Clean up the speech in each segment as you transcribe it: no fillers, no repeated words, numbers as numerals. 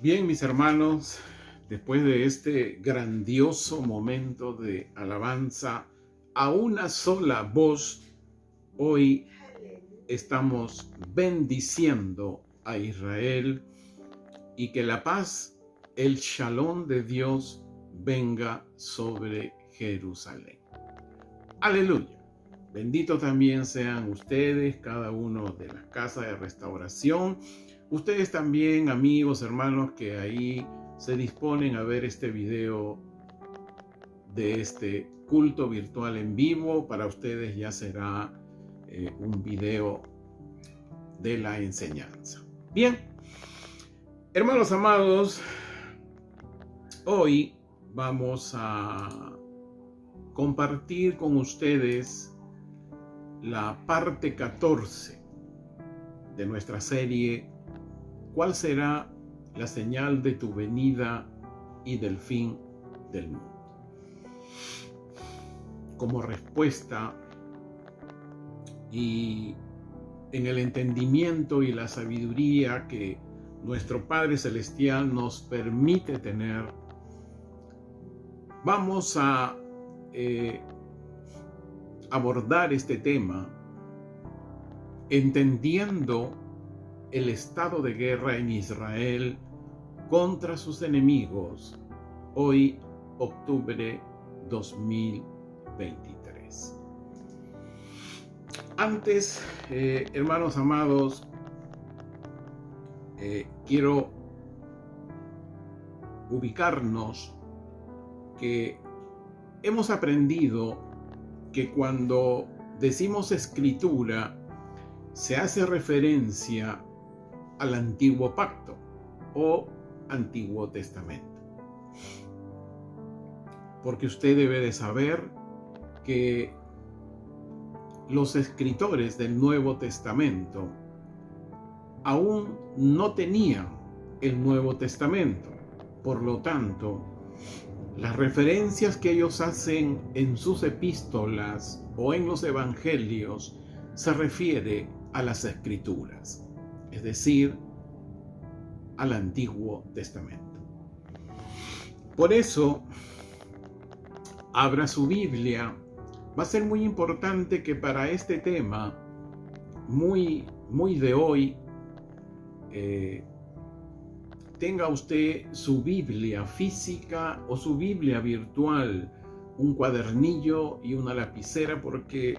Bien, mis hermanos, después de este grandioso momento de alabanza a una sola voz, hoy estamos bendiciendo a Israel y que la paz, el shalom de Dios venga sobre Jerusalén. Aleluya. Bendito también sean ustedes, cada uno de las casas de restauración. Ustedes también, amigos, hermanos, que ahí se disponen a ver este video de este culto virtual en vivo. Para ustedes ya será un video de la enseñanza. Bien, hermanos amados, hoy vamos a compartir con ustedes la parte 14 de nuestra serie ¿Cuál será la señal de tu venida y del fin del mundo? Como respuesta y en el entendimiento y la sabiduría que nuestro Padre Celestial nos permite tener, vamos a abordar este tema entendiendo el estado de guerra en Israel contra sus enemigos, hoy, octubre 2023. Antes, hermanos amados, quiero ubicarnos que hemos aprendido que cuando decimos escritura, se hace referencia al Antiguo Pacto o Antiguo Testamento. Porque usted debe de saber que los escritores del Nuevo Testamento aún no tenían el Nuevo Testamento. Por lo tanto, las referencias que ellos hacen en sus epístolas o en los evangelios se refiere a las escrituras, es decir, al Antiguo Testamento. Por eso, abra su Biblia. Va a ser muy importante que para este tema, muy de hoy, tenga usted su Biblia física o su Biblia virtual, un cuadernillo y una lapicera, porque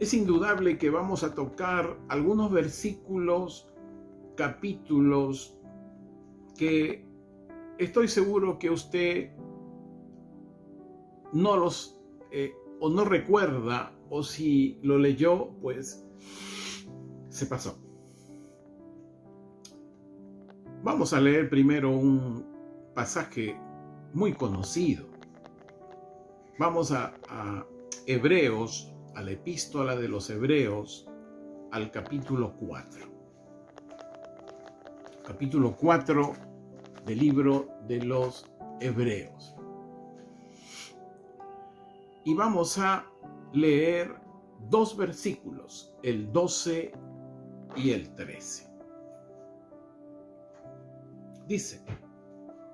es indudable que vamos a tocar algunos versículos, capítulos, que estoy seguro que usted no los o no recuerda, o si lo leyó, pues se pasó. Vamos a leer primero un pasaje muy conocido. Vamos a Hebreos, a la epístola de los Hebreos, al capítulo 4. Capítulo 4 del libro de los Hebreos. Y vamos a leer dos versículos, el 12 y el 13. Dice,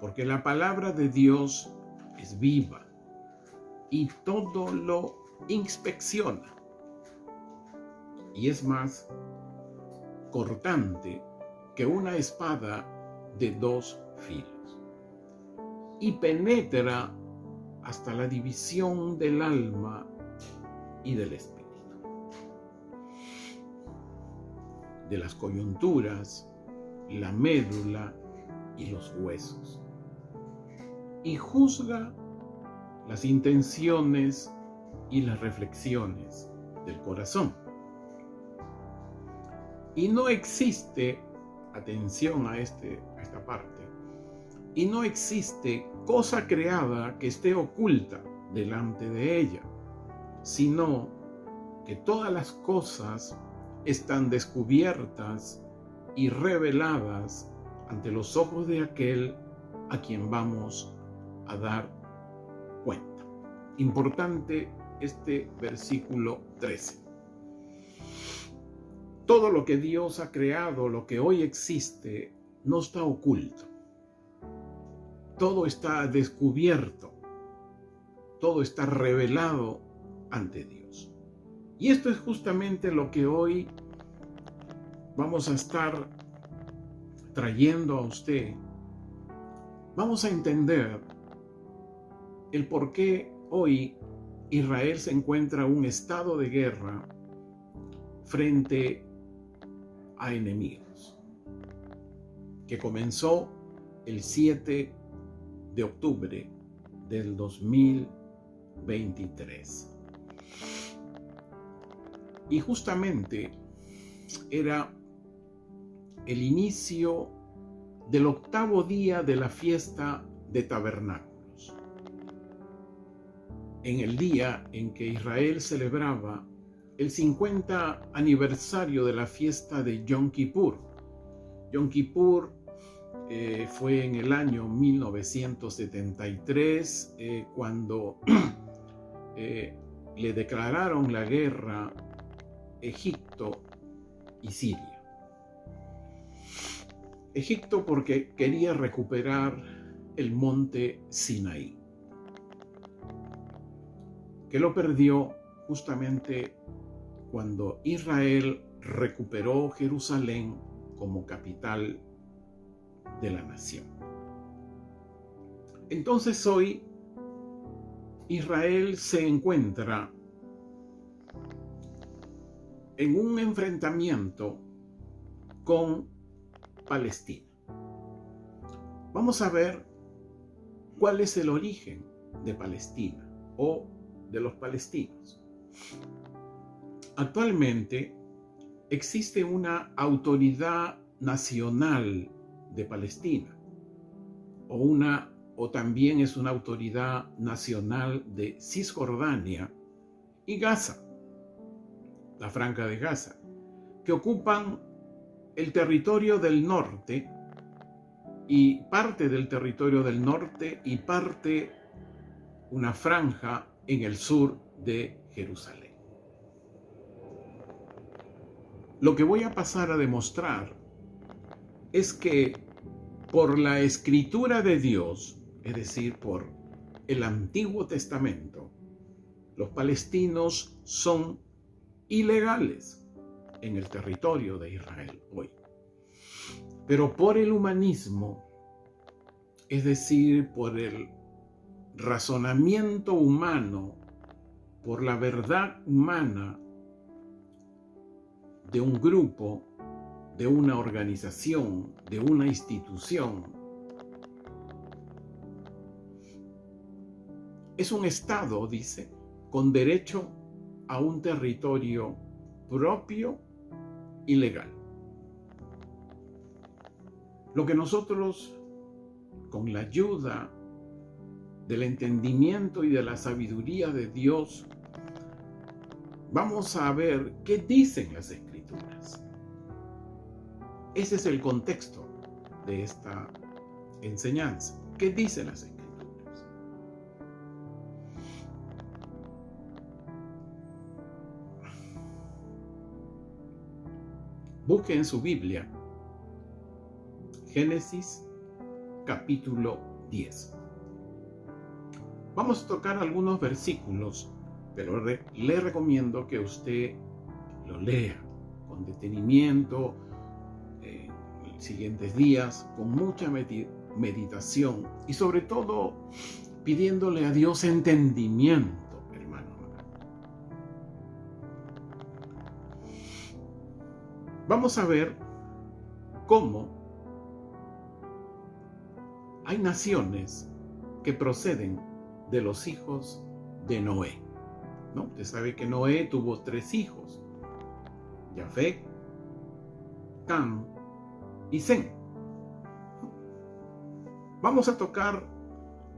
porque la palabra de Dios es viva y todo lo inspecciona y es más cortante que una espada de dos filos y penetra hasta la división del alma y del espíritu, de las coyunturas, la médula y los huesos, y juzga las intenciones y las reflexiones del corazón. Y no existe, atención a esta parte, y no existe cosa creada que esté oculta delante de ella, sino que todas las cosas están descubiertas y reveladas ante los ojos de aquel a quien vamos a dar cuenta. Importante este versículo 13. Todo lo que Dios ha creado, lo que hoy existe, no está oculto. todo está descubierto, todo está revelado ante Dios. Y esto es justamente lo que hoy vamos a estar trayendo a usted. Vamos a entender el por qué hoy Israel se encuentra en un estado de guerra frente a enemigos, que comenzó el 7 de octubre del 2023. Y justamente era el inicio del 8º día de la fiesta de tabernáculos, en el día en que Israel celebraba el 50 aniversario de la fiesta de Yom Kippur. Yom Kippur fue en el año 1973 cuando le declararon la guerra Egipto y Siria. Egipto porque quería recuperar el monte Sinaí, que lo perdió justamente cuando Israel recuperó Jerusalén como capital de la nación. Entonces hoy Israel se encuentra en un enfrentamiento con Palestina. Vamos a ver cuál es el origen de Palestina o de los palestinos. Actualmente existe una autoridad nacional de Palestina o también es una autoridad nacional de Cisjordania y Gaza, la Franja de Gaza, que ocupan el territorio del norte y parte del territorio del norte y una franja en el sur de Jerusalén. Lo que voy a pasar a demostrar es que por la escritura de Dios, es decir, por el Antiguo Testamento, los palestinos son ilegales en el territorio de Israel hoy. Pero por el humanismo, es decir, por el razonamiento humano, por la verdad humana de un grupo, de una organización, de una institución, es un Estado, dice, con derecho a un territorio propio y legal. Lo que nosotros, con la ayuda del entendimiento y de la sabiduría de Dios, vamos a ver qué dicen las Escrituras. Ese es el contexto de esta enseñanza. ¿Qué dicen las Escrituras? Busque en su Biblia Génesis capítulo 10. Vamos a tocar algunos versículos, pero le recomiendo que usted lo lea con detenimiento en los siguientes días, con mucha meditación y sobre todo pidiéndole a Dios entendimiento, hermano. Vamos a ver cómo hay naciones que proceden de los hijos de Noé, ¿no? Usted sabe que Noé tuvo 3 hijos, Jafet, Cam y Sem. Vamos a tocar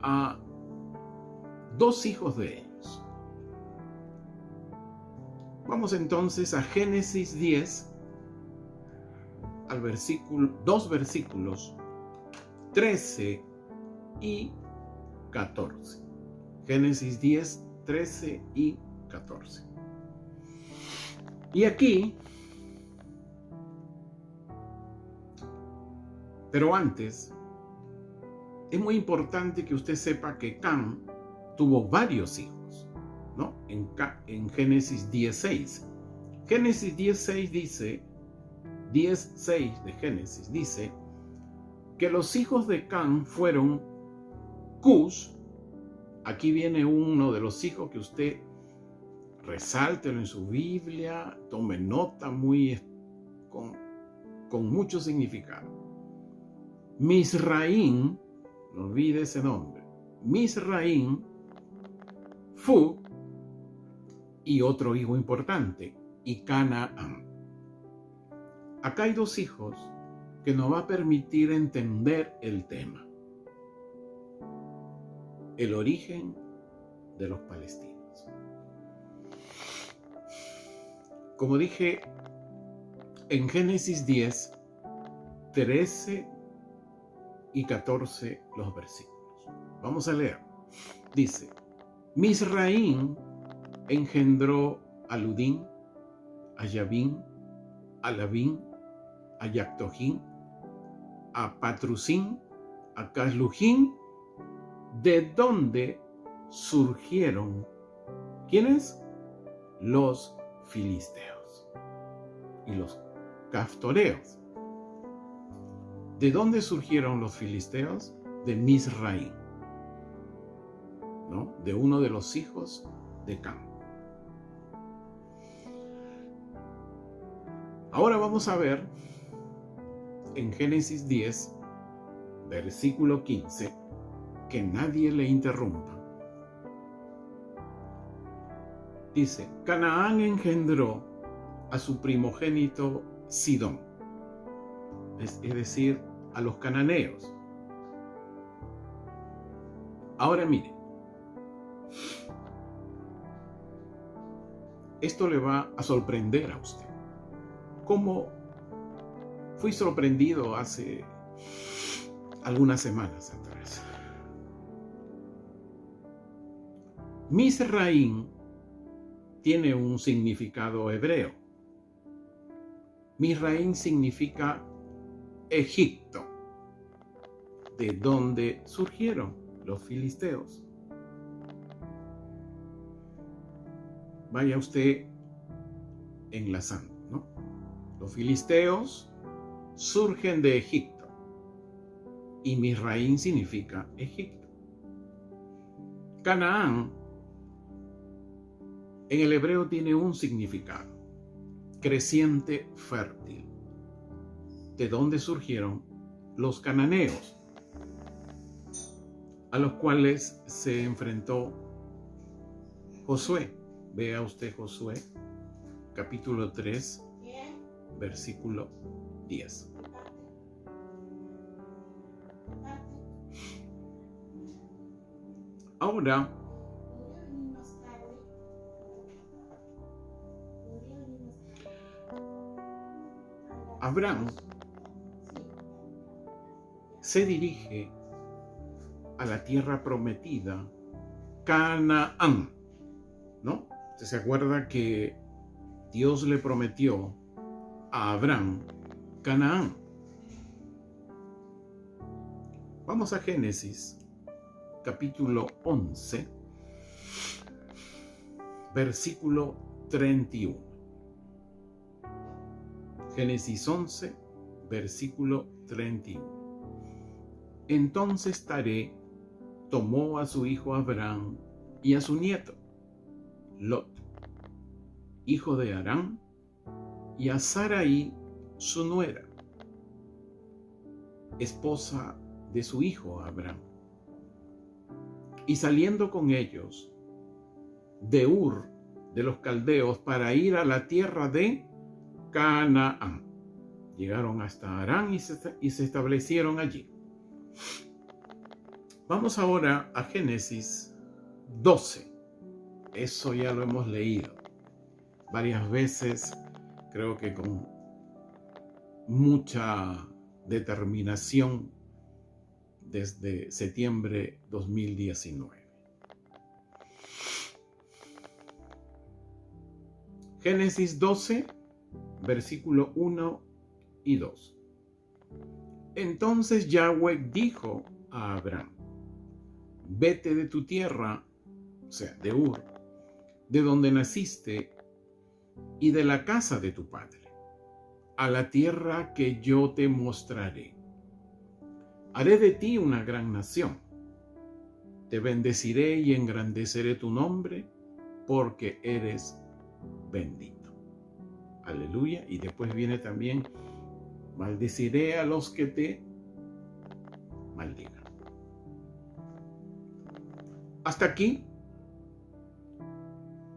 a 2 hijos de ellos. Vamos entonces a Génesis 10, al versículo, 2 versículos 13 y 14. Génesis 10, 13 y 14. Y aquí, pero antes, es muy importante que usted sepa que Can tuvo varios hijos, ¿no? En Génesis 10:6. Génesis 10:6 dice, 10:6 de Génesis dice que los hijos de Can fueron Cus. Aquí viene uno de los hijos que usted resáltelo en su Biblia, tome nota con mucho significado. Misraín, no olvide ese nombre, Misraín, Fu y otro hijo importante, y Canaán. Acá hay dos hijos que nos va a permitir entender el tema, el origen de los palestinos. Como dije, en Génesis 10, 13 y 14 los versículos. Vamos a leer. Dice, Misraín engendró a Ludín, a Yabín, a Labín, a Yactojín, a Patrusín, a Caslujín, de donde surgieron, ¿quiénes? Los filisteos y los caftoreos. ¿De dónde surgieron los filisteos? De Misraín, ¿no? De uno de los hijos de Can. Ahora vamos a ver en Génesis 10, versículo 15, que nadie le interrumpa. Dice, Canaán engendró a su primogénito Sidón, es decir, a los cananeos. Ahora mire, esto le va a sorprender a usted. Como fui sorprendido hace algunas semanas atrás. Misraín tiene un significado hebreo. Misraín significa Egipto, de donde surgieron los filisteos. Vaya usted enlazando, ¿no? Los filisteos surgen de Egipto y Misraín significa Egipto. Canaán en el hebreo tiene un significado, creciente fértil, de donde surgieron los cananeos, a los cuales se enfrentó Josué. Vea usted Josué, capítulo 3, versículo 10. Ahora, Abraham se dirige a la tierra prometida, Canaán, ¿no? ¿Usted se acuerda que Dios le prometió a Abraham Canaán? Vamos a Génesis, capítulo 11, versículo 31. Génesis 11, versículo 31. Entonces Taré tomó a su hijo Abraham y a su nieto, Lot, hijo de Harán, y a Sarai, su nuera, esposa de su hijo Abraham. Y saliendo con ellos de Ur de los caldeos para ir a la tierra de Canaán. Llegaron hasta Harán y se establecieron allí. Vamos ahora a Génesis 12. Eso ya lo hemos leído varias veces, creo que con mucha determinación desde septiembre 2019. Génesis 12, versículo 1 y 2. Entonces Yahweh dijo a Abraham: vete de tu tierra, o sea, de Ur, de donde naciste, y de la casa de tu padre, a la tierra que yo te mostraré. Haré de ti una gran nación. Te bendeciré y engrandeceré tu nombre, porque eres bendito. Aleluya. Y después viene también: maldeciré a los que te maldigan. Hasta aquí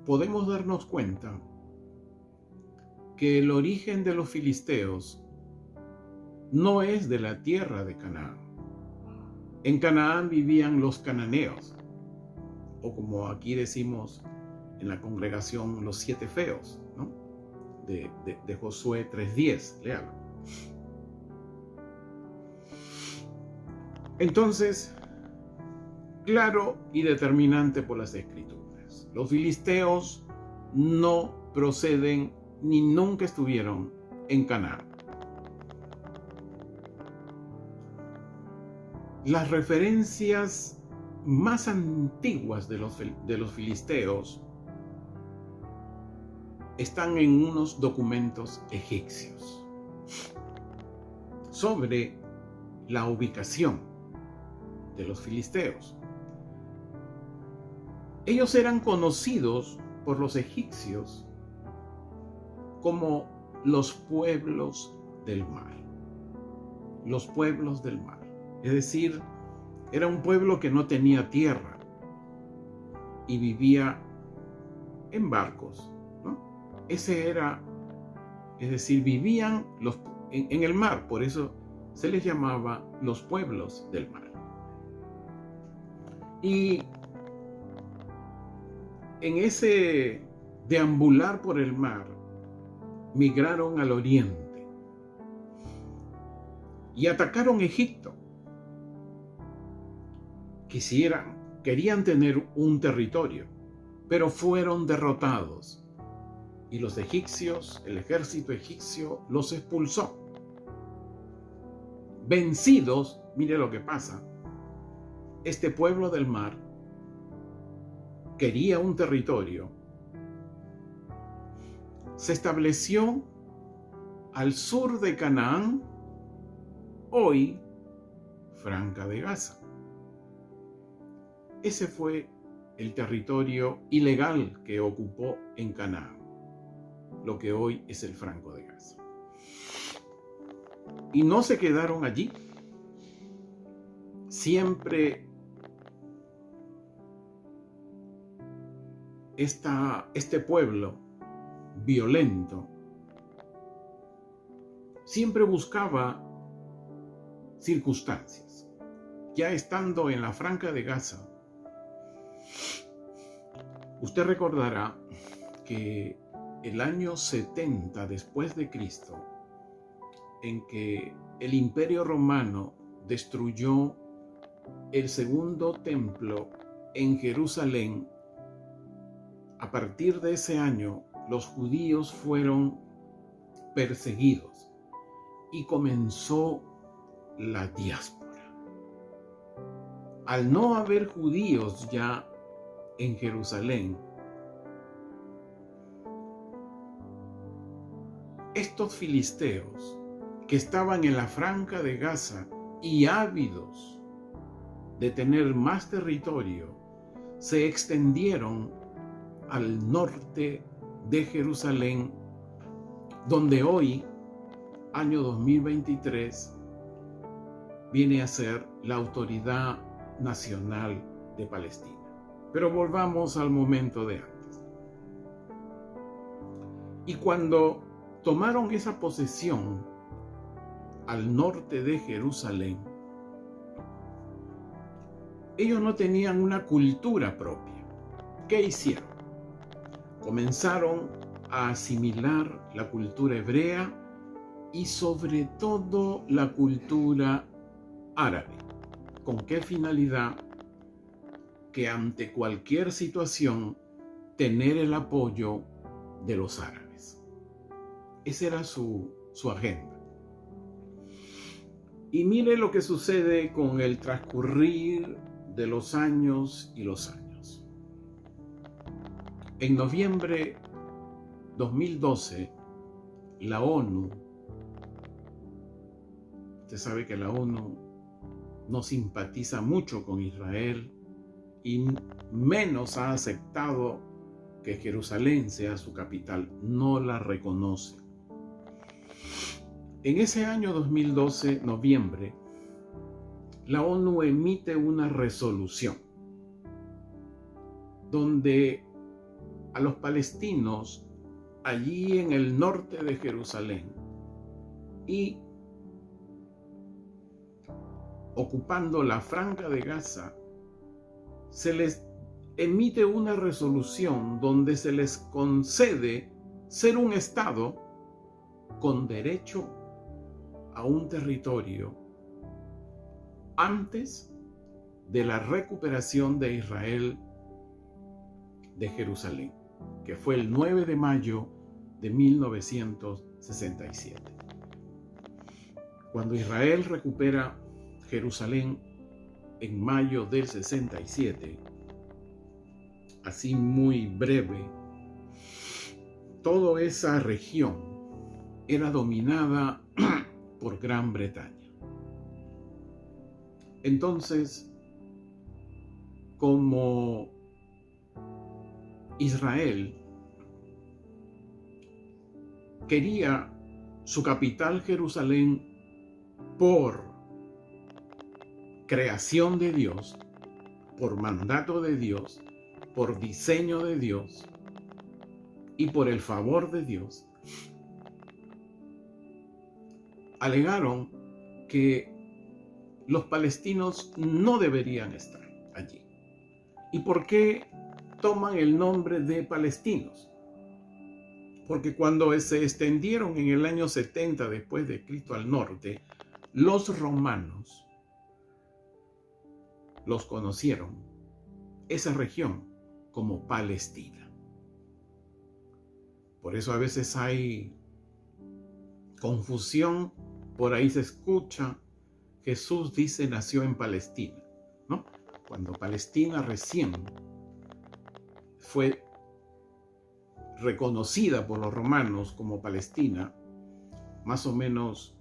podemos darnos cuenta que el origen de los filisteos no es de la tierra de Canaán. En Canaán vivían los cananeos, o como aquí decimos en la congregación, los 7 feos, ¿no? De Josué 3:10, léalo. Entonces, claro y determinante por las Escrituras: los filisteos no proceden ni nunca estuvieron en Canaán. Las referencias más antiguas de los filisteos están en unos documentos egipcios sobre la ubicación de los filisteos. Ellos eran conocidos por los egipcios como los pueblos del mar. Los pueblos del mar. Es decir, era un pueblo que no tenía tierra y vivía en barcos, ¿no? Ese era, es decir, vivían en el mar, por eso se les llamaba los pueblos del mar. Y en ese deambular por el mar, migraron al oriente y atacaron Egipto. Querían tener un territorio, pero fueron derrotados. Y los egipcios, el ejército egipcio, los expulsó. Vencidos, mire lo que pasa. Este pueblo del mar quería un territorio. Se estableció al sur de Canaán, hoy Franja de Gaza. Ese fue el territorio ilegal que ocupó en Canaán, lo que hoy es el Franco de Gaza. Y no se quedaron allí. Siempre este pueblo violento siempre buscaba circunstancias. Ya estando en la Franja de Gaza, usted recordará que el año 70 después de Cristo, en que el Imperio Romano destruyó el segundo templo en Jerusalén, a partir de ese año los judíos fueron perseguidos y comenzó la diáspora. Al no haber judíos ya en Jerusalén, estos filisteos que estaban en la Franja de Gaza y ávidos de tener más territorio, se extendieron al norte de Jerusalén, donde hoy, año 2023, viene a ser la Autoridad Nacional de Palestina. Pero volvamos al momento de antes. Y cuando tomaron esa posesión al norte de Jerusalén, ellos no tenían una cultura propia. ¿Qué hicieron? Comenzaron a asimilar la cultura hebrea y sobre todo la cultura árabe. ¿Con qué finalidad? Que ante cualquier situación tener el apoyo de los árabes. Esa era su agenda. Y mire lo que sucede con el transcurrir de los años y los años. En noviembre 2012, la ONU, usted sabe que la ONU no simpatiza mucho con Israel y menos ha aceptado que Jerusalén sea su capital, no la reconoce. En ese año 2012, noviembre, la ONU emite una resolución donde a los palestinos allí en el norte de Jerusalén y ocupando la Franja de Gaza, se les emite una resolución donde se les concede ser un Estado con derecho a un territorio antes de la recuperación de Israel de Jerusalén, que fue el 9 de mayo de 1967. Cuando Israel recupera Jerusalén en mayo del 67, así muy breve, toda esa región era dominada por Gran Bretaña. Entonces, como Israel quería su capital Jerusalén por creación de Dios, por mandato de Dios, por diseño de Dios y por el favor de Dios, alegaron que los palestinos no deberían estar allí. ¿Y por qué toman el nombre de palestinos? Porque cuando se extendieron en el año 70 después de Cristo al norte, los romanos los conocieron, esa región, como Palestina. Por eso a veces hay confusión, por ahí se escucha, Jesús dice nació en Palestina, ¿no? Cuando Palestina recién fue reconocida por los romanos como Palestina, más o menos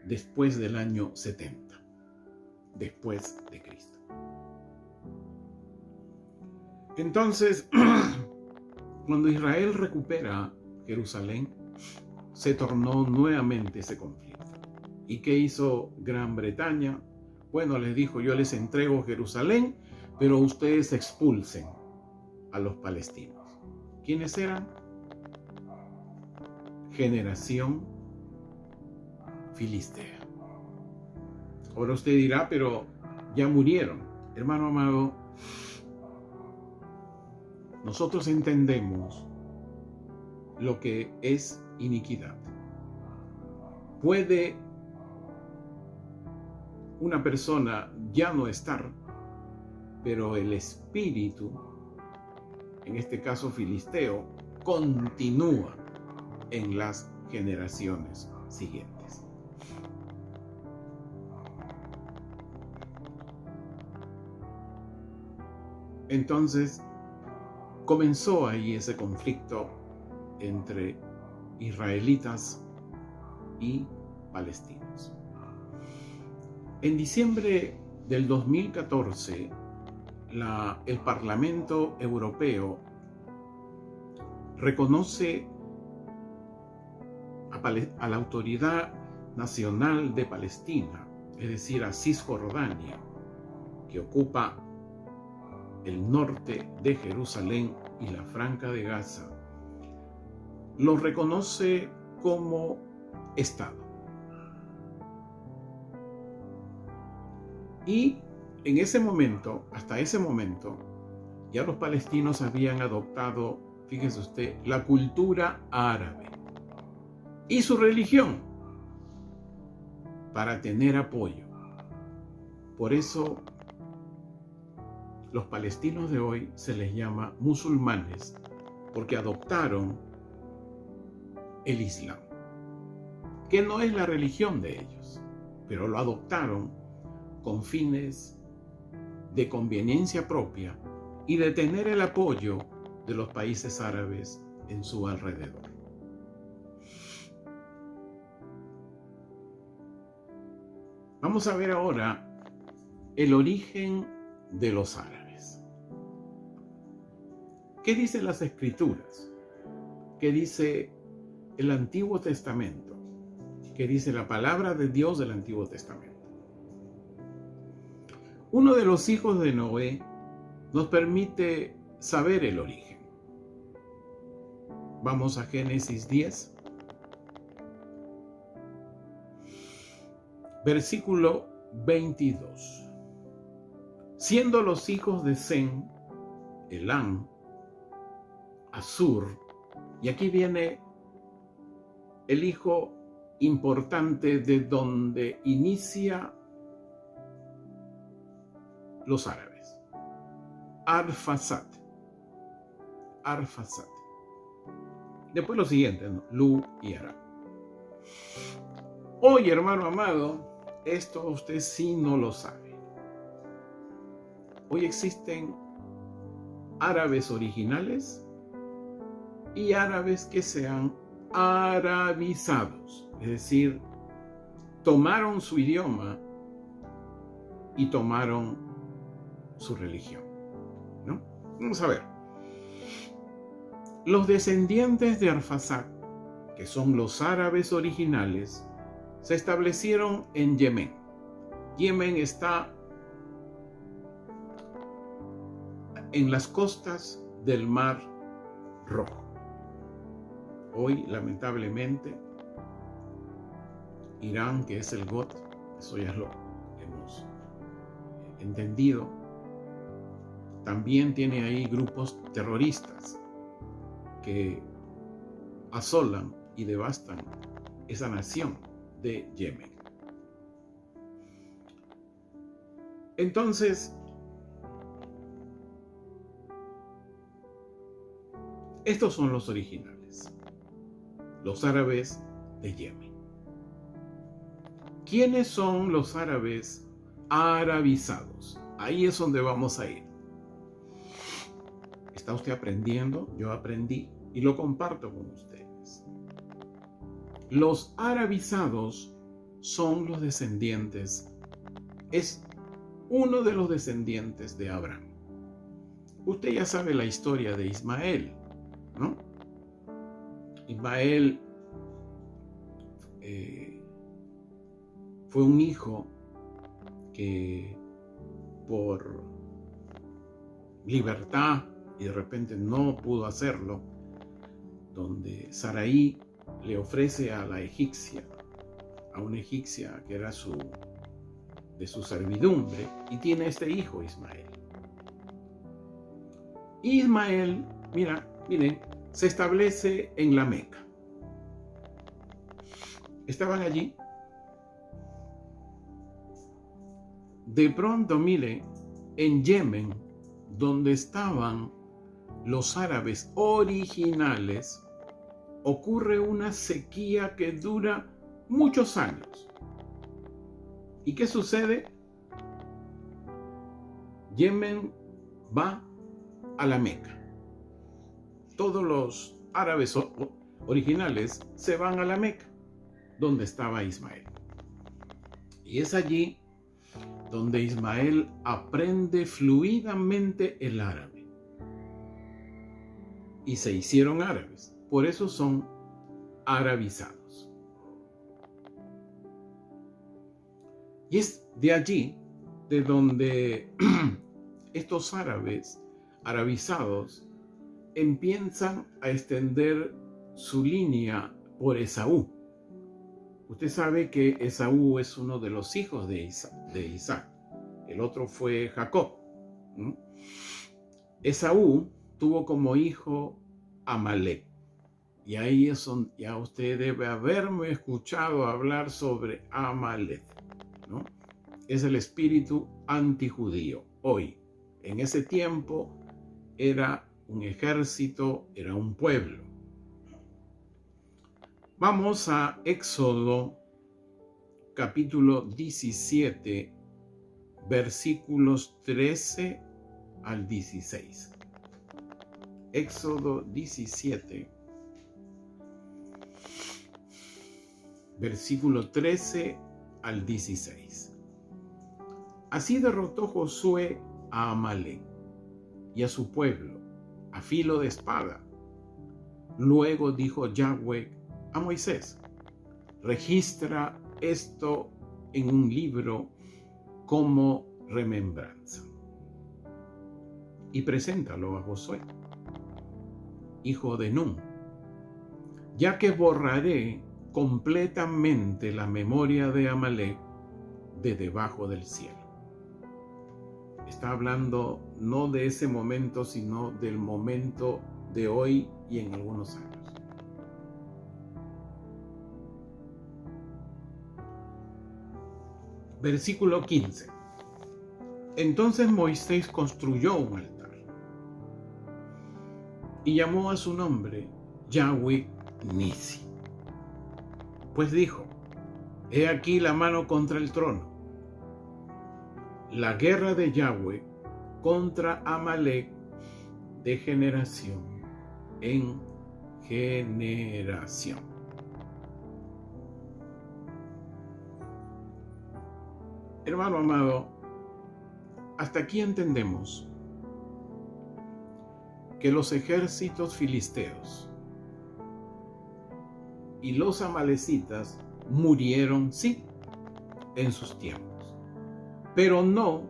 después del año 70, después de Cristo. Entonces, cuando Israel recupera Jerusalén, se tornó nuevamente ese conflicto. ¿Y qué hizo Gran Bretaña? Bueno, les dijo, yo les entrego Jerusalén, pero ustedes expulsen a los palestinos. ¿Quiénes eran? Generación filistea. Ahora usted dirá, pero ya murieron. Hermano amado, nosotros entendemos lo que es iniquidad. Puede una persona ya no estar, pero el espíritu, en este caso filisteo, continúa en las generaciones siguientes. Entonces, comenzó ahí ese conflicto entre israelitas y palestinos. En diciembre del 2014, el Parlamento Europeo reconoce a la Autoridad Nacional de Palestina, es decir, a Cisjordania, que ocupa el norte de Jerusalén y la Franja de Gaza, lo reconoce como Estado. Y en ese momento, hasta ese momento, ya los palestinos habían adoptado, fíjese usted, la cultura árabe y su religión para tener apoyo. Por eso, los palestinos de hoy se les llama musulmanes, porque adoptaron el Islam, que no es la religión de ellos, pero lo adoptaron con fines de conveniencia propia y de tener el apoyo de los países árabes en su alrededor. Vamos a ver ahora el origen de los árabes. ¿Qué dicen las Escrituras? ¿Qué dice el Antiguo Testamento? ¿Qué dice la palabra de Dios del Antiguo Testamento? Uno de los hijos de Noé nos permite saber el origen. Vamos a Génesis 10, versículo 22. Siendo los hijos de Sem, Elam, Asur, y aquí viene el hijo importante de donde inicia los árabes, Arfaxad. Después lo siguiente, ¿no? Lu y Aram. Hoy, hermano amado, esto usted sí no lo sabe. Hoy existen árabes originales y árabes que se han arabizados, es decir, tomaron su idioma y tomaron su religión, ¿no? Vamos a ver. Los descendientes de Arfaxad, que son los árabes originales, se establecieron en Yemen. Yemen está en las costas del Mar Rojo. Hoy, lamentablemente, Irán, que es el GOT, eso ya lo hemos entendido, también tiene ahí grupos terroristas que asolan y devastan esa nación de Yemen. Entonces, estos son los originales, los árabes de Yemen. ¿Quiénes son los árabes arabizados? Ahí es donde vamos a ir. ¿Está usted aprendiendo? Yo aprendí y lo comparto con ustedes. Los arabizados son los descendientes, es uno de los descendientes de Abraham. Usted ya sabe la historia de Ismael, ¿no? Ismael fue un hijo que por libertad y de repente no pudo hacerlo, donde Saraí le ofrece a la egipcia, a una egipcia que era de su servidumbre, y tiene este hijo Ismael. Ismael, miren, se establece en la Meca. Estaban allí. De pronto, miren, en Yemen, donde estaban los árabes originales, ocurre una sequía que dura muchos años. ¿Y qué sucede? Yemen va a la Meca. Todos los árabes originales se van a la Meca, donde estaba Ismael. Y es allí donde Ismael aprende fluidamente el árabe. Y se hicieron árabes. Por eso son arabizados. Y es de allí de donde estos árabes arabizados empiezan a extender su línea por Esaú. Usted sabe que Esaú es uno de los hijos de Isaac. El otro fue Jacob. Esaú tuvo como hijo Amalek. Y ahí es donde ya usted debe haberme escuchado hablar sobre Amalek, ¿no? Es el espíritu antijudío. Hoy, en ese tiempo, era un ejército, era un pueblo. Vamos a Éxodo capítulo 17, versículos 13 al 16. Éxodo 17, versículo 13 al 16. Así derrotó Josué a Amalec y a su pueblo a filo de espada. Luego dijo Yahweh a Moisés: registra esto en un libro como remembranza y preséntalo a Josué, hijo de Nun, ya que borraré completamente la memoria de Amalec de debajo del cielo. Está hablando no de ese momento, sino del momento de hoy y en algunos años. Versículo 15. Entonces Moisés construyó un altar y llamó a su nombre Yahweh Nisi. Pues dijo: he aquí la mano contra el trono, la guerra de Yahweh contra Amalec de generación en generación. Hermano amado, hasta aquí entendemos que los ejércitos filisteos y los amalecitas murieron, sí, en sus tiempos, pero no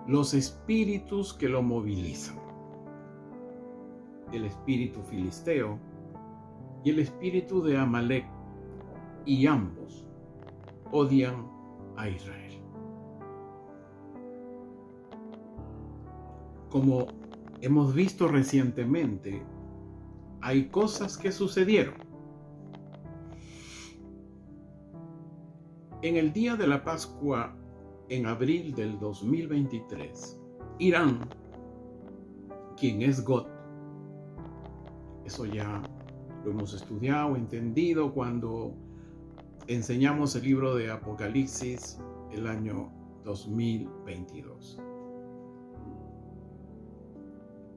los espíritus que lo movilizan. El espíritu filisteo y el espíritu de Amalec, y ambos odian a Israel. Como hemos visto recientemente, hay cosas que sucedieron. En el día de la Pascua, en abril del 2023, Irán, quien es God, eso ya lo hemos estudiado, entendido cuando enseñamos el libro de Apocalipsis el año 2022.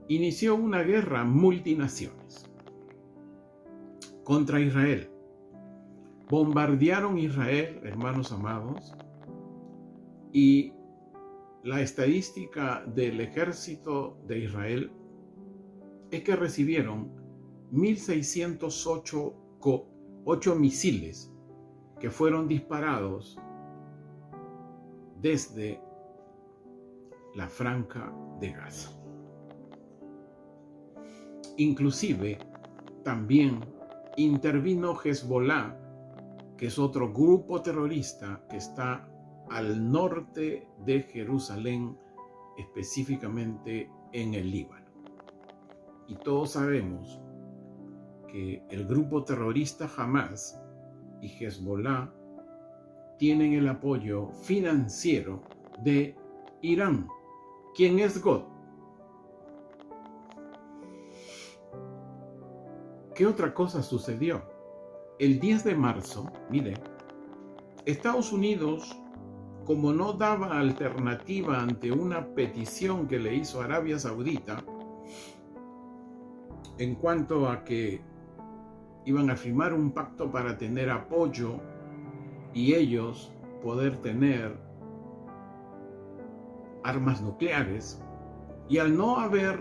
Inició una guerra multinaciones contra Israel. Bombardearon Israel, hermanos amados, y la estadística del ejército de Israel es que recibieron 1.608 misiles que fueron disparados desde la Franja de Gaza. Inclusive, también intervino Hezbollah, que es otro grupo terrorista que está al norte de Jerusalén, específicamente en el Líbano. Y todos sabemos que el grupo terrorista Hamas y Hezbollah tienen el apoyo financiero de Irán, quien es God. ¿Qué otra cosa sucedió? El 10 de marzo, mire, Estados Unidos, como no daba alternativa ante una petición que le hizo Arabia Saudita en cuanto a que iban a firmar un pacto para tener apoyo y ellos poder tener armas nucleares, y al no haber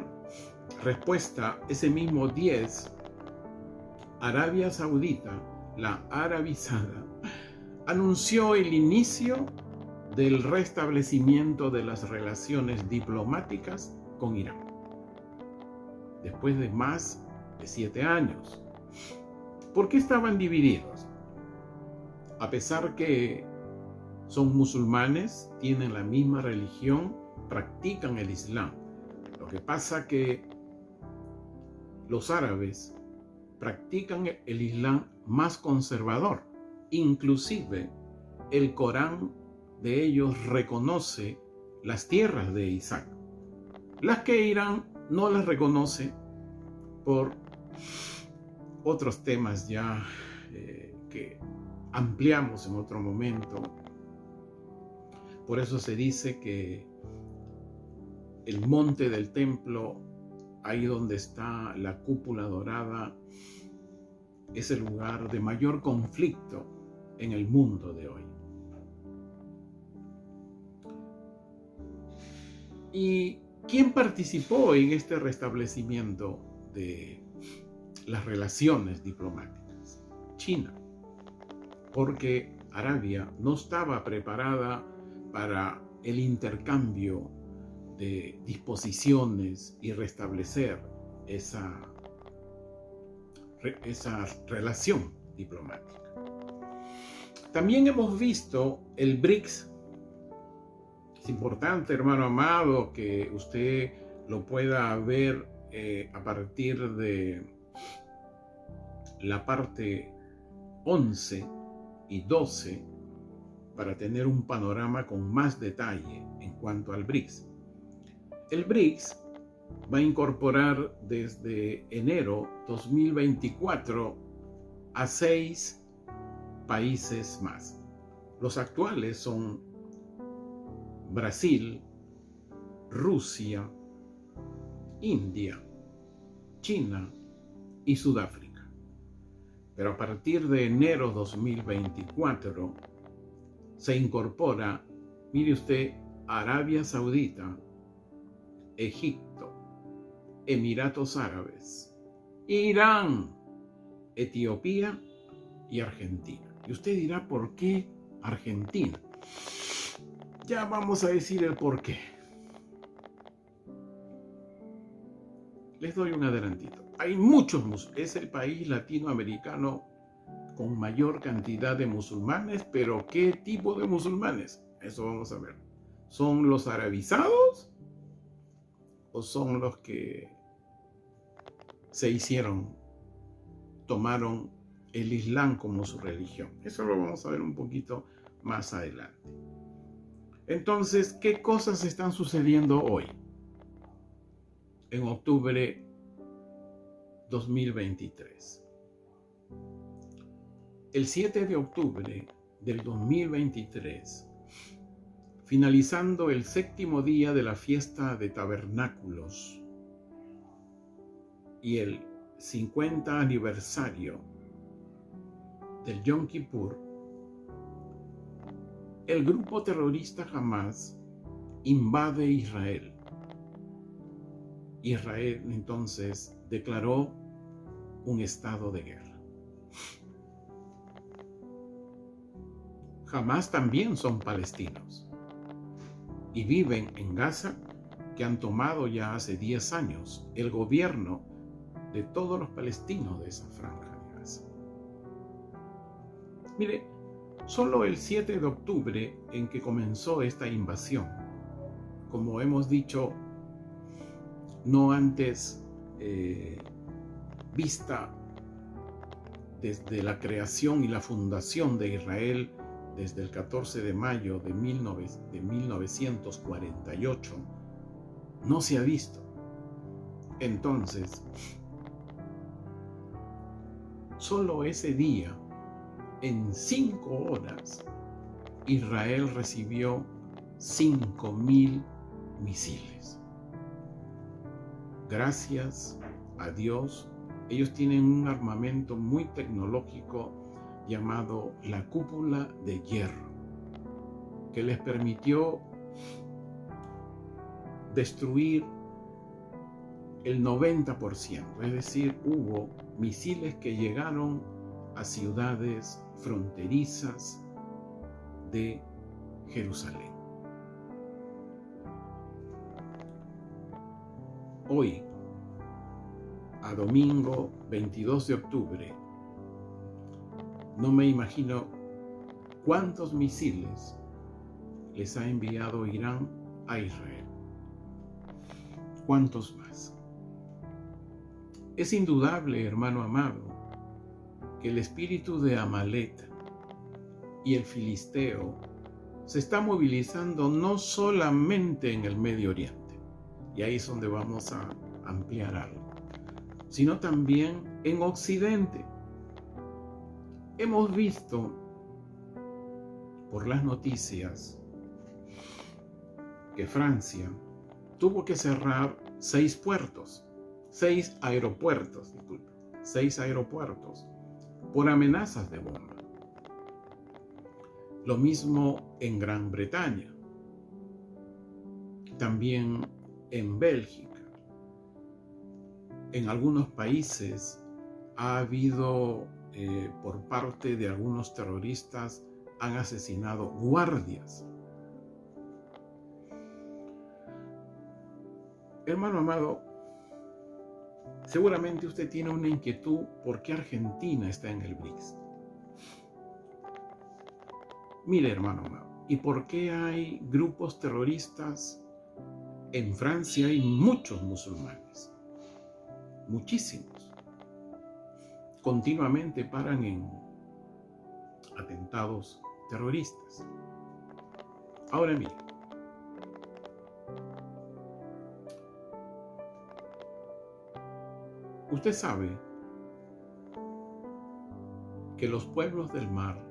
respuesta ese mismo 10, Arabia Saudita, la arabizada, anunció el inicio del restablecimiento de las relaciones diplomáticas con Irán, después de más de 7 años. ¿Por qué estaban divididos? A pesar que son musulmanes, tienen la misma religión, practican el Islam. Lo que pasa que los árabes practican el Islam más conservador. Inclusive el Corán de ellos reconoce las tierras de Isaac, las que Irán no las reconoce por otros temas ya que ampliamos en otro momento. Por eso se dice que el monte del templo, ahí donde está la cúpula dorada, es el lugar de mayor conflicto en el mundo de hoy. ¿Y quién participó en este restablecimiento de las relaciones diplomáticas? China, porque Arabia no estaba preparada para el intercambio de disposiciones y restablecer esa relación diplomática. También hemos visto el BRICS. Es importante, hermano amado, que usted lo pueda ver a partir de la parte 11 y 12 para tener un panorama con más detalle en cuanto al BRICS. El BRICS va a incorporar desde enero 2024 a 6 países más. Los actuales son Brasil, Rusia, India, China y Sudáfrica. Pero a partir de enero 2024 se incorpora, mire usted, Arabia Saudita, Egipto, Emiratos Árabes, Irán, Etiopía y Argentina. Y usted dirá, ¿por qué Argentina? Ya vamos a decir el por qué. Les doy un adelantito. Hay muchos, es el país latinoamericano con mayor cantidad de musulmanes, pero ¿qué tipo de musulmanes? Eso vamos a ver. ¿Son los arabizados o son los que tomaron el Islam como su religión? Eso lo vamos a ver un poquito más adelante. Entonces, ¿qué cosas están sucediendo hoy? En octubre 2023. El 7 de octubre del 2023, finalizando el 7º día de la fiesta de tabernáculos y el 50 aniversario del Yom Kippur, el grupo terrorista Hamas invade Israel. Israel entonces declaró un estado de guerra. Hamas también son palestinos y viven en Gaza, que han tomado ya hace 10 años el gobierno de todos los palestinos de esa franja de Gaza. Mire, solo el 7 de octubre en que comenzó esta invasión, como hemos dicho, no antes vista desde la creación y la fundación de Israel desde el 14 de mayo de 1948, no se ha visto. Entonces, solo ese día, en 5 horas, Israel recibió 5.000 misiles. Gracias a Dios, ellos tienen un armamento muy tecnológico llamado la cúpula de hierro, que les permitió destruir el 90%, es decir, hubo misiles que llegaron a ciudades fronterizas de Jerusalén. Hoy, a domingo 22 de octubre, no me imagino cuántos misiles les ha enviado Irán a Israel. ¿Cuántos más? Es indudable, hermano amado, que el espíritu de Amalek y el filisteo se está movilizando no solamente en el Medio Oriente, y ahí es donde vamos a ampliar algo, sino también en Occidente. Hemos visto por las noticias que Francia tuvo que cerrar 6 aeropuertos por amenazas de bomba. Lo mismo en Gran Bretaña, también en Bélgica. En algunos países ha habido, por parte de algunos terroristas, han asesinado guardias. Hermano amado, seguramente usted tiene una inquietud por qué Argentina está en el BRICS. Mire, hermano amado, ¿y por qué hay grupos terroristas? En Francia hay muchos musulmanes, muchísimos. Continuamente paran en atentados terroristas. Ahora mire, usted sabe que los pueblos del mar,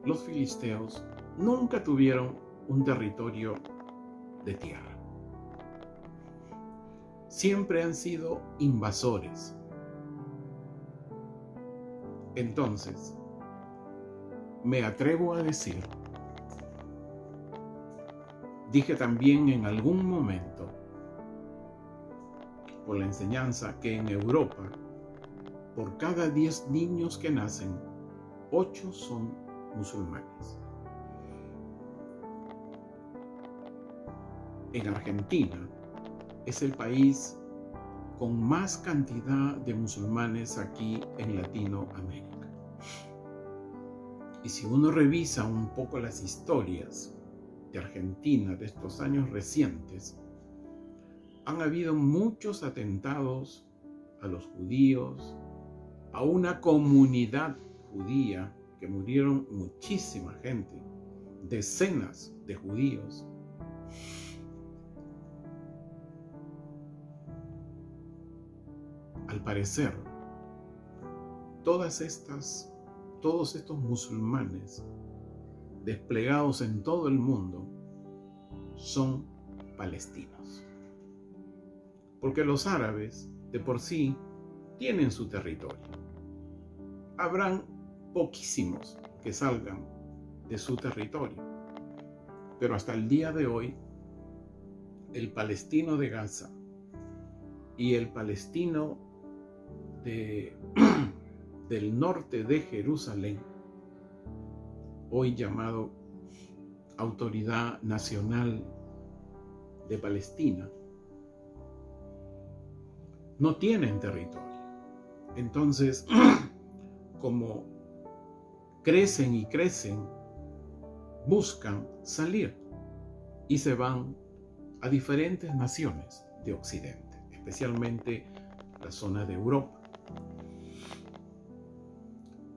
los filisteos, nunca tuvieron un territorio de tierra. Siempre han sido invasores. Entonces, me atrevo a decir, dije también en algún momento, por la enseñanza, que en Europa, por cada 10 niños que nacen, 8 son musulmanes. En Argentina es el país con más cantidad de musulmanes aquí en Latinoamérica. Y si uno revisa un poco las historias de Argentina de estos años recientes, han habido muchos atentados a los judíos, a una comunidad judía, que murieron muchísima gente, decenas de judíos. Al parecer, todos estos musulmanes desplegados en todo el mundo son palestinos. Porque los árabes de por sí tienen su territorio. Habrán poquísimos que salgan de su territorio. Pero hasta el día de hoy, el palestino de Gaza y el palestino del norte de Jerusalén, hoy llamado Autoridad Nacional de Palestina, no tienen territorio. Entonces, como crecen y crecen, buscan salir y se van a diferentes naciones de Occidente, especialmente la zona de Europa.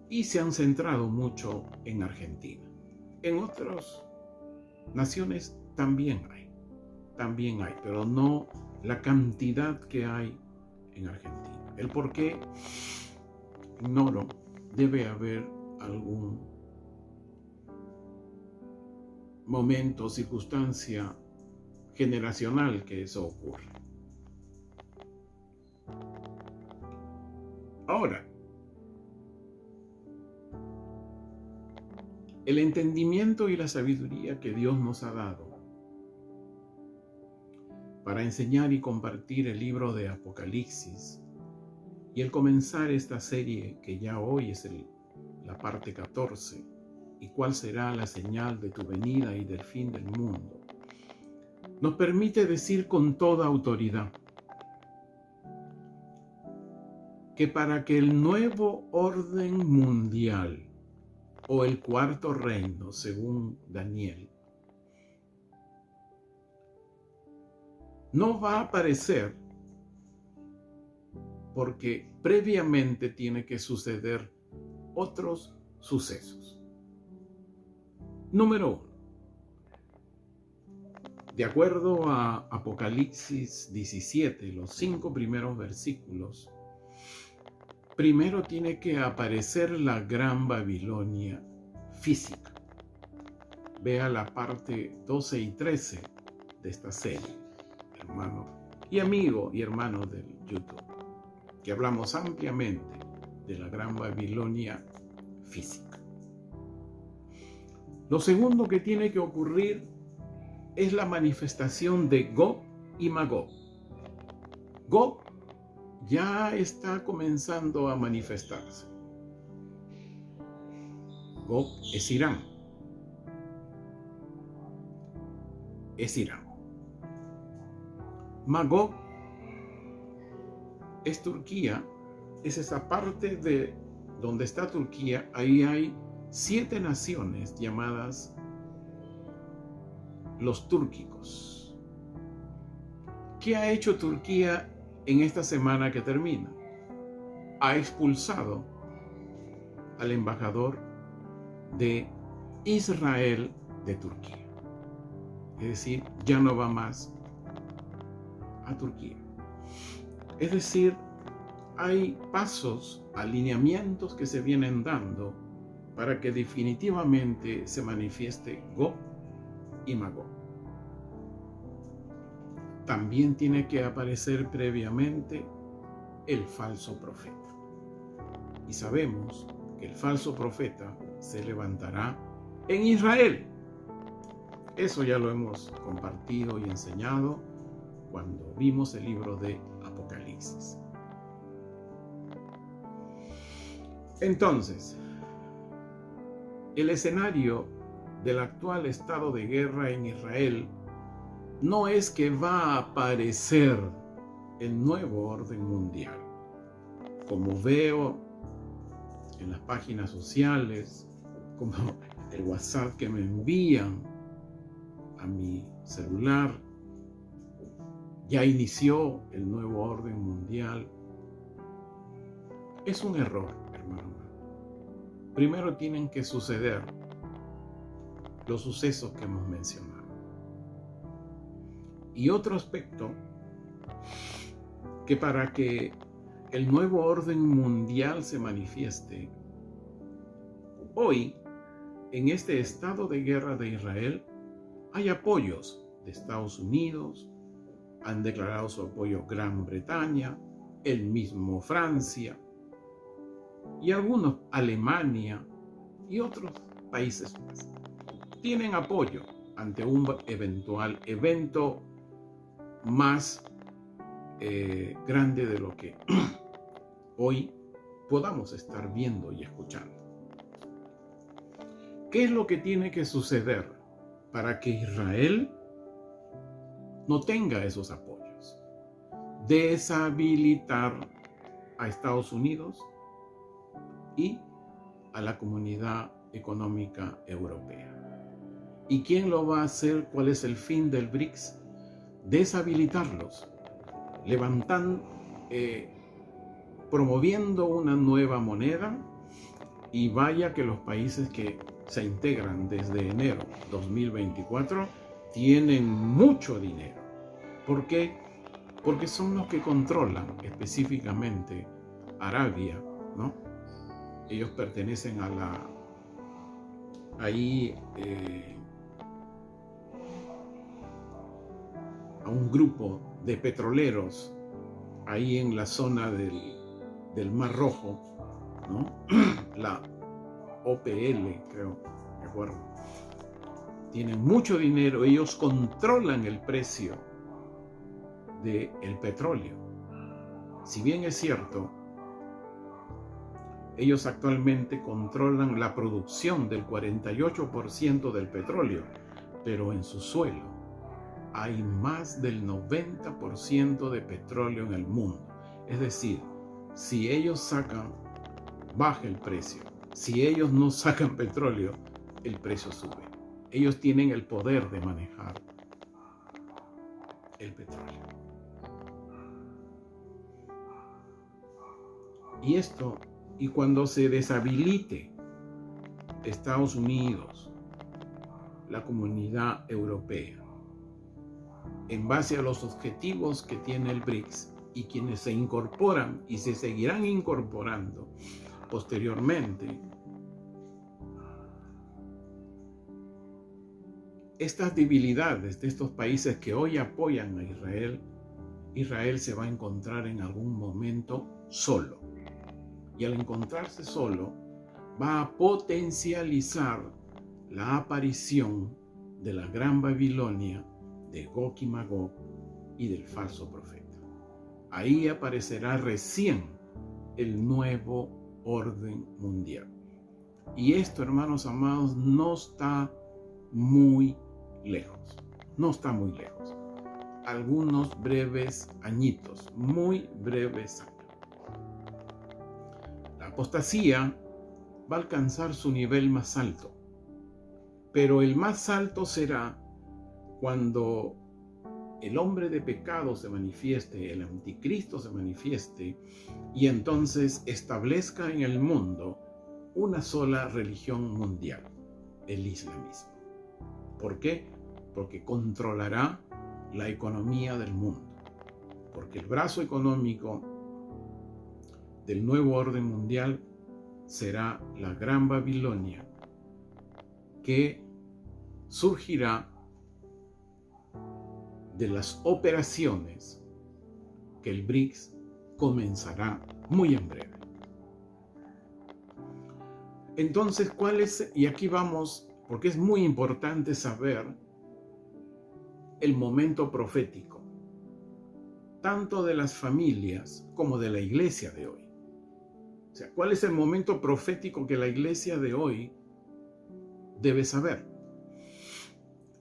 Y se han centrado mucho en Argentina. En otras naciones también hay, pero no la cantidad que hay en Argentina. El por qué, ignoro. Debe haber algún momento, circunstancia generacional que eso ocurra. Ahora, el entendimiento y la sabiduría que Dios nos ha dado para enseñar y compartir el libro de Apocalipsis y el comenzar esta serie que ya hoy es la parte 14, y cuál será la señal de tu venida y del fin del mundo, nos permite decir con toda autoridad que para que el nuevo orden mundial o el cuarto reino, según Daniel, no va a aparecer porque previamente tiene que suceder otros sucesos. Número 1. De acuerdo a Apocalipsis 17, los 5 primeros versículos, primero tiene que aparecer la gran Babilonia física. vea la parte 12 y 13 de esta serie, hermano y amigo y hermano del YouTube, que hablamos ampliamente de la Gran Babilonia física. Lo segundo que tiene que ocurrir es la manifestación de Gog y Magog. Gog ya está comenzando a manifestarse. Gog es Irán. Es Irán. Magog es Turquía, es esa parte de donde está Turquía. Ahí hay 7 naciones llamadas los túrquicos. ¿Qué ha hecho Turquía en esta semana que termina? Ha expulsado al embajador de Israel de Turquía. Es decir, ya no va más a Turquía. Es decir, hay pasos, alineamientos que se vienen dando para que definitivamente se manifieste Gog y Magog. También tiene que aparecer previamente el falso profeta. Y sabemos que el falso profeta se levantará en Israel. Eso ya lo hemos compartido y enseñado cuando vimos el libro de Apocalipsis. Entonces, el escenario del actual estado de guerra en Israel no es que va a aparecer el nuevo orden mundial. Como veo en las páginas sociales, como el WhatsApp que me envían a mi celular, ya inició el nuevo orden mundial. Es un error, hermano. Primero tienen que suceder los sucesos que hemos mencionado. Y otro aspecto, que para que el nuevo orden mundial se manifieste, hoy, en este estado de guerra de Israel, hay apoyos de Estados Unidos, han declarado su apoyo Gran Bretaña, el mismo Francia, y algunos, Alemania y otros países más, tienen apoyo ante un eventual evento más grande de lo que hoy podamos estar viendo y escuchando. ¿Qué es lo que tiene que suceder para que Israel no tenga esos apoyos? Deshabilitar a Estados Unidos y a la Comunidad Económica Europea. ¿Y quién lo va a hacer? ¿Cuál es el fin del BRICS? Deshabilitarlos, levantando, promoviendo una nueva moneda, y vaya que los países que se integran desde enero 2024 tienen mucho dinero. ¿Por qué? Porque son los que controlan específicamente Arabia, ¿no? Ellos pertenecen a a un grupo de petroleros ahí en la zona del Mar Rojo, ¿no? La OPL, creo, me acuerdo. Tienen mucho dinero, ellos controlan el precio del petróleo. Si bien es cierto, ellos actualmente controlan la producción del 48% del petróleo, pero en su suelo hay más del 90% de petróleo en el mundo. Es decir, si ellos baja el precio. Si ellos no sacan petróleo, el precio sube. Ellos tienen el poder de manejar el petróleo. Y cuando se deshabilite Estados Unidos, la Comunidad Europea, en base a los objetivos que tiene el BRICS, y quienes se incorporan y se seguirán incorporando posteriormente, estas debilidades de estos países que hoy apoyan a Israel, Israel se va a encontrar en algún momento solo. Y al encontrarse solo, va a potencializar la aparición de la gran Babilonia, de Gog y Magog y del falso profeta. Ahí aparecerá recién el nuevo orden mundial. Y esto, hermanos amados, no está muy lejos. No está muy lejos. Algunos breves añitos, muy breves años. La apostasía va a alcanzar su nivel más alto. Pero el más alto será cuando el hombre de pecado se manifieste, el anticristo se manifieste, y entonces establezca en el mundo una sola religión mundial, el islamismo. ¿Por qué? Porque controlará la economía del mundo. Porque el brazo económico del nuevo orden mundial será la gran Babilonia, que surgirá de las operaciones que el BRICS comenzará muy en breve. Entonces, ¿cuál es? Y aquí vamos, porque es muy importante saber el momento profético, tanto de las familias como de la iglesia de hoy. O sea, ¿cuál es el momento profético que la iglesia de hoy debe saber?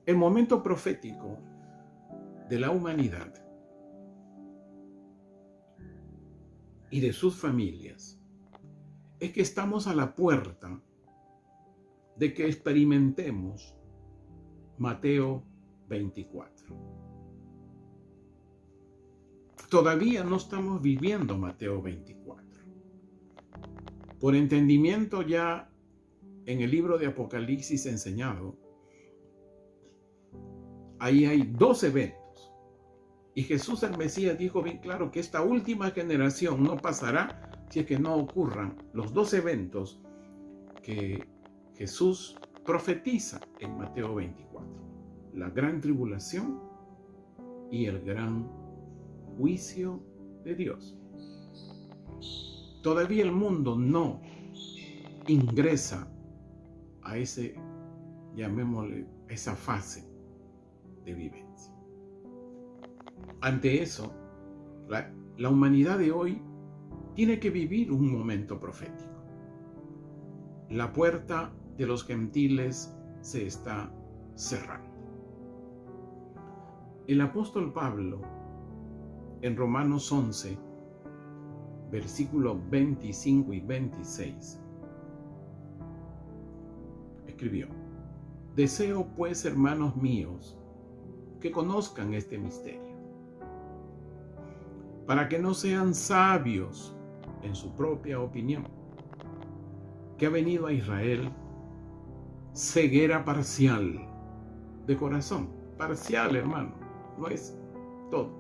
El momento profético de la humanidad y de sus familias es que estamos a la puerta de que experimentemos Mateo 24. Todavía no estamos viviendo Mateo 24. Por entendimiento ya en el libro de Apocalipsis enseñado, ahí hay 2 eventos. Y Jesús el Mesías dijo bien claro que esta última generación no pasará si es que no ocurran los 2 eventos que Jesús profetiza en Mateo 24. La gran tribulación y el gran juicio de Dios. Todavía el mundo no ingresa a ese, llamémosle, esa fase de vivencia. Ante eso, la humanidad de hoy tiene que vivir un momento profético. La puerta de los gentiles se está cerrando. El apóstol Pablo, en Romanos 11, versículos 25 y 26, escribió: Deseo pues, hermanos míos, que conozcan este misterio, para que no sean sabios en su propia opinión, que ha venido a Israel ceguera parcial de corazón. Parcial, hermano, no es todo.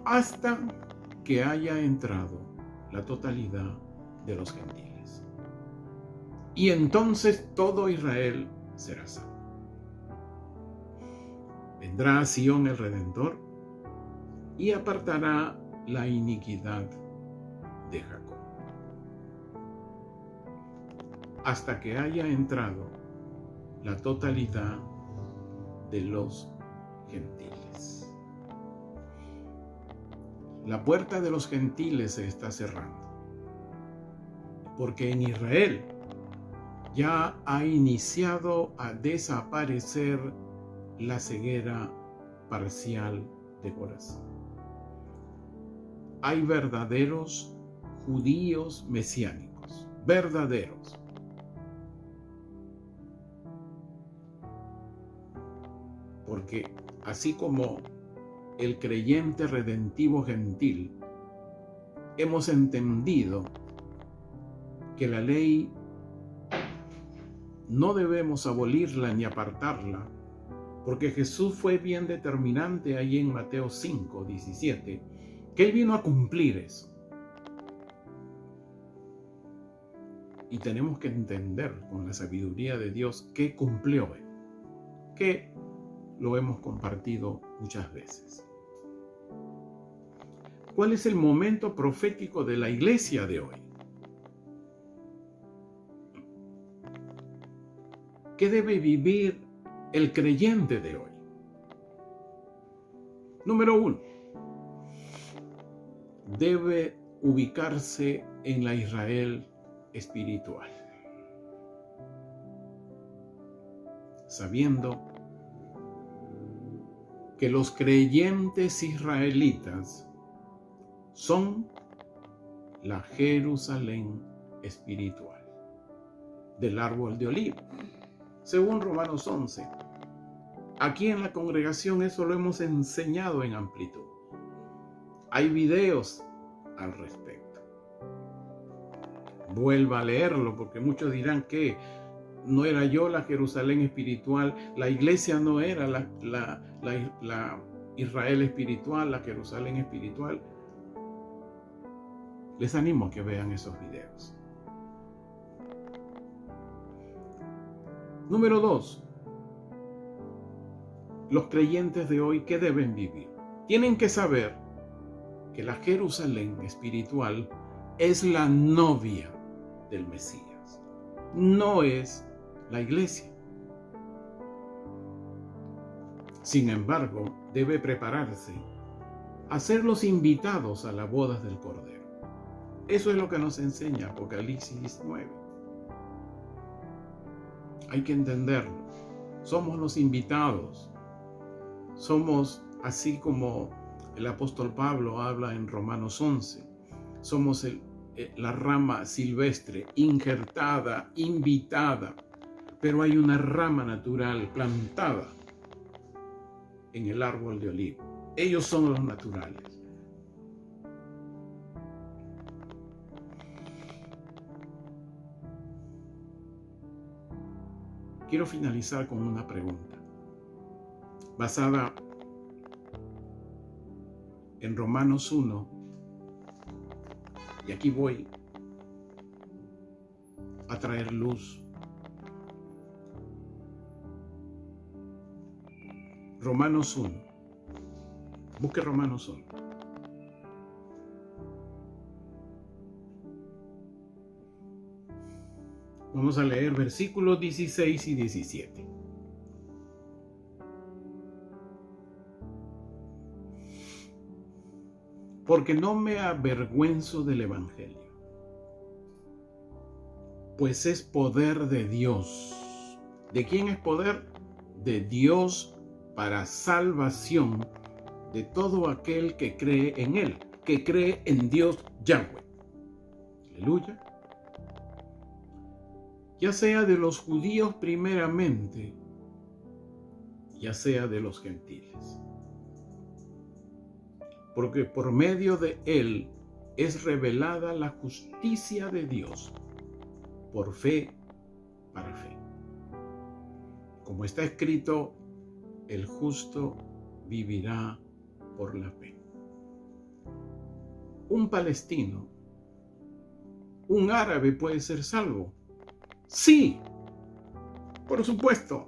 Hasta que haya entrado la totalidad de los gentiles. Y entonces todo Israel será salvo. Vendrá a Sión el Redentor y apartará la iniquidad de Jacob. Hasta que haya entrado la totalidad de los gentiles. La puerta de los gentiles se está cerrando, porque en Israel ya ha iniciado a desaparecer la ceguera parcial de corazón. Hay verdaderos judíos mesiánicos, verdaderos. Porque así como el creyente redentivo gentil, hemos entendido que la ley no debemos abolirla ni apartarla, porque Jesús fue bien determinante ahí en Mateo 5, 17, que Él vino a cumplir eso. Y tenemos que entender con la sabiduría de Dios qué cumplió Él. que lo hemos compartido muchas veces. ¿Cuál es el momento profético de la iglesia de hoy? ¿Qué debe vivir el creyente de hoy? Número 1. Debe ubicarse en la Israel espiritual, sabiendo que los creyentes israelitas son la Jerusalén espiritual del árbol de olivo, según Romanos 11. Aquí en la congregación eso lo hemos enseñado en amplitud. Hay videos al respecto. Vuelva a leerlo, porque muchos dirán que no era yo la Jerusalén espiritual, la iglesia no era la Israel espiritual, la Jerusalén espiritual. Les animo a que vean esos videos. Número 2. Los creyentes de hoy, ¿qué deben vivir? Tienen que saber que la Jerusalén espiritual es la novia del Mesías, no es la iglesia. Sin embargo, debe prepararse a ser los invitados a las bodas del Cordero. Eso es lo que nos enseña Apocalipsis 19. Hay que entenderlo. Somos los invitados. Somos, así como el apóstol Pablo habla en Romanos 11, somos la rama silvestre, injertada, invitada, pero hay una rama natural plantada en el árbol de olivo. Ellos son los naturales. Quiero finalizar con una pregunta basada en Romanos 1, y aquí voy a traer luz. Romanos 1. Busque Romanos 1. Vamos a leer versículos 16 y 17. Porque no me avergüenzo del Evangelio, pues es poder de Dios. ¿De quién es poder? De Dios para salvación de todo aquel que cree en Él, que cree en Dios Yahweh. Aleluya. Ya sea de los judíos primeramente, ya sea de los gentiles. Porque por medio de Él es revelada la justicia de Dios, por fe para fe. Como está escrito, el justo vivirá por la fe. Un palestino, un árabe puede ser salvo. Sí, por supuesto.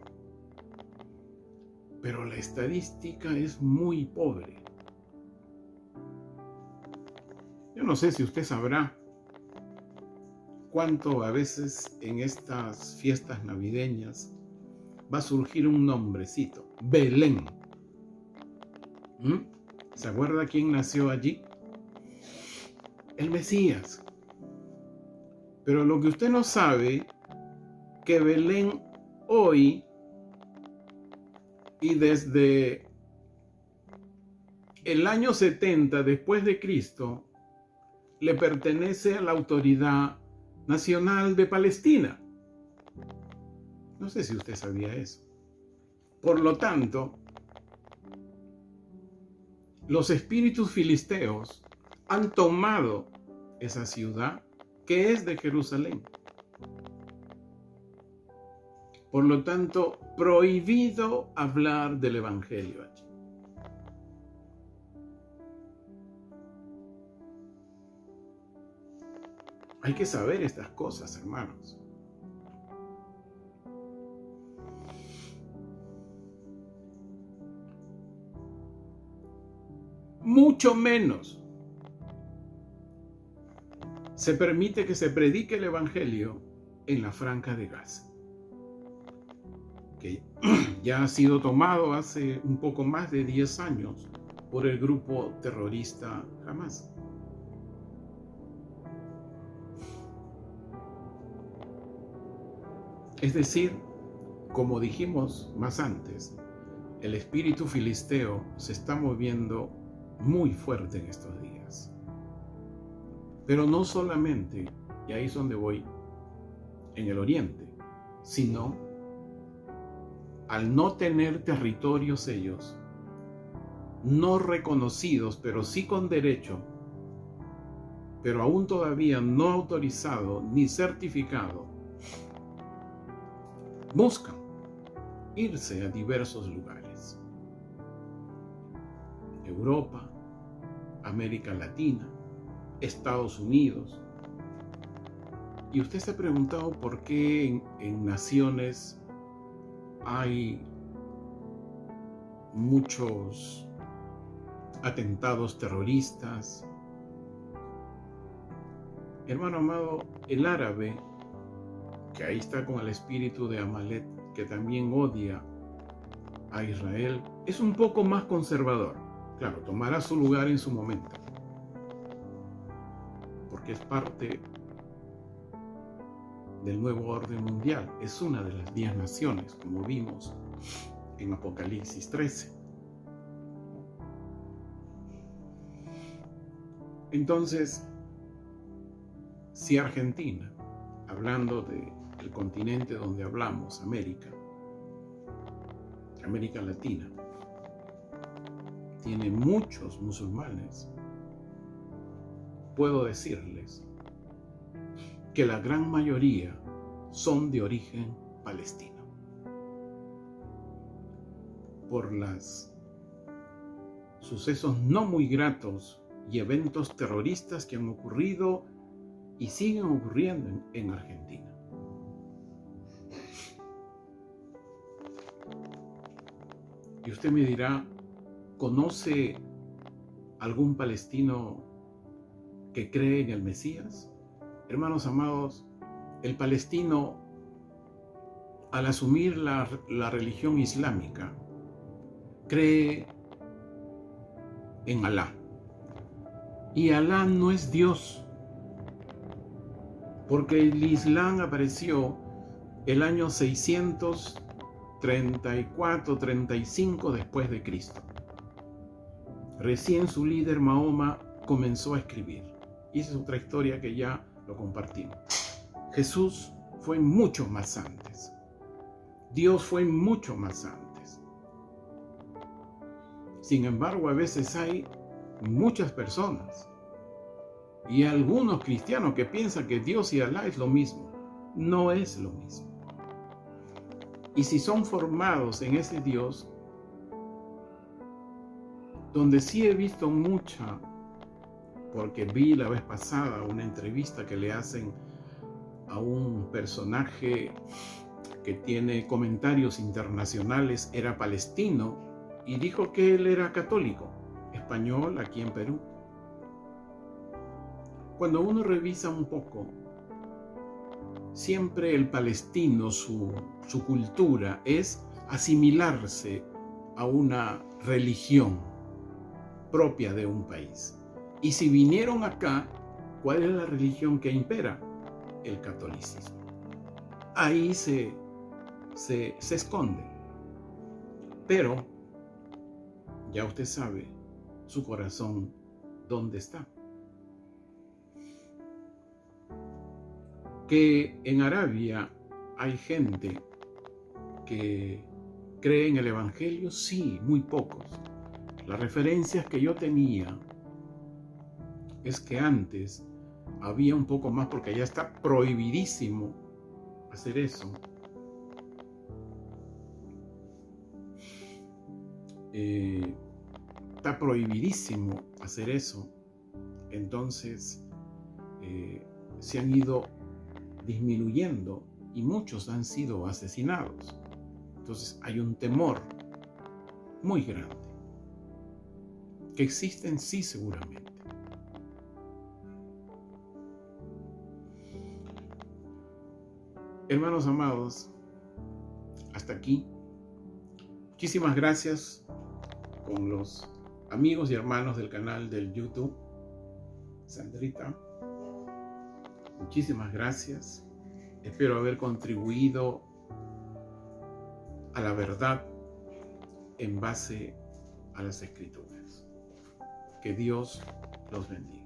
Pero la estadística es muy pobre. Yo no sé si usted sabrá cuánto a veces en estas fiestas navideñas va a surgir un nombrecito, Belén. ¿Se acuerda quién nació allí? El Mesías. Pero lo que usted no sabe, que Belén hoy y desde el año 70 después de Cristo, le pertenece a la Autoridad Nacional de Palestina. No sé si usted sabía eso. Por lo tanto, los espíritus filisteos han tomado esa ciudad que es de Jerusalén. Por lo tanto, prohibido hablar del Evangelio allí. Hay que saber estas cosas, hermanos. mucho menos se permite que se predique el Evangelio en la Franja de Gaza, que ya ha sido tomado hace un poco más de 10 años por el grupo terrorista Hamas. Es decir, como dijimos más antes, el espíritu filisteo se está moviendo muy fuerte en estos días. Pero no solamente, y ahí es donde voy, en el oriente, sino al no tener territorios ellos, no reconocidos, pero sí con derecho, pero aún todavía no autorizado ni certificado, buscan irse a diversos lugares. Europa, América Latina, Estados Unidos. Y usted se ha preguntado por qué en naciones hay muchos atentados terroristas. Hermano amado, el árabe, que ahí está con el espíritu de Amalek, que también odia a Israel, es un poco más conservador. Claro, tomará su lugar en su momento, porque es parte del nuevo orden mundial. Es una de las 10 naciones, como vimos en Apocalipsis 13. Entonces, si Argentina, hablando del continente donde hablamos, América Latina, tiene muchos musulmanes, puedo decirles que la gran mayoría son de origen palestino. Por los sucesos no muy gratos y eventos terroristas que han ocurrido y siguen ocurriendo en Argentina. Y usted me dirá, ¿conoce algún palestino que cree en el Mesías? Hermanos amados, el palestino, al asumir la religión islámica, cree en Alá. Y Alá no es Dios, porque el Islam apareció el año 634-35 después de Cristo. Recién su líder Mahoma comenzó a escribir. Y esa es otra historia que ya lo compartimos. Jesús fue mucho más antes. Dios fue mucho más antes. Sin embargo, a veces hay muchas personas y algunos cristianos que piensan que Dios y Alá es lo mismo. No es lo mismo. Y si son formados en ese Dios, donde sí he visto mucha, porque vi la vez pasada una entrevista que le hacen a un personaje que tiene comentarios internacionales, era palestino, y dijo que él era católico, español, aquí en Perú. Cuando uno revisa un poco, siempre el palestino, su cultura es asimilarse a una religión propia de un país. Y si vinieron acá, ¿cuál es la religión que impera? El catolicismo. Ahí se esconde. Pero, ya usted sabe, su corazón, ¿dónde está? Que en Arabia hay gente que cree en el Evangelio, sí, muy pocos. Las referencias que yo tenía es que antes había un poco más, porque ya está prohibidísimo hacer eso. Está prohibidísimo hacer eso. Entonces se han ido disminuyendo y muchos han sido asesinados. Entonces hay un temor muy grande que existen, sí, seguramente. Hermanos amados, hasta aquí. Muchísimas gracias con los amigos y hermanos del canal del YouTube. Sandrita, muchísimas gracias. Espero haber contribuido a la verdad en base a las Escrituras. Que Dios los bendiga.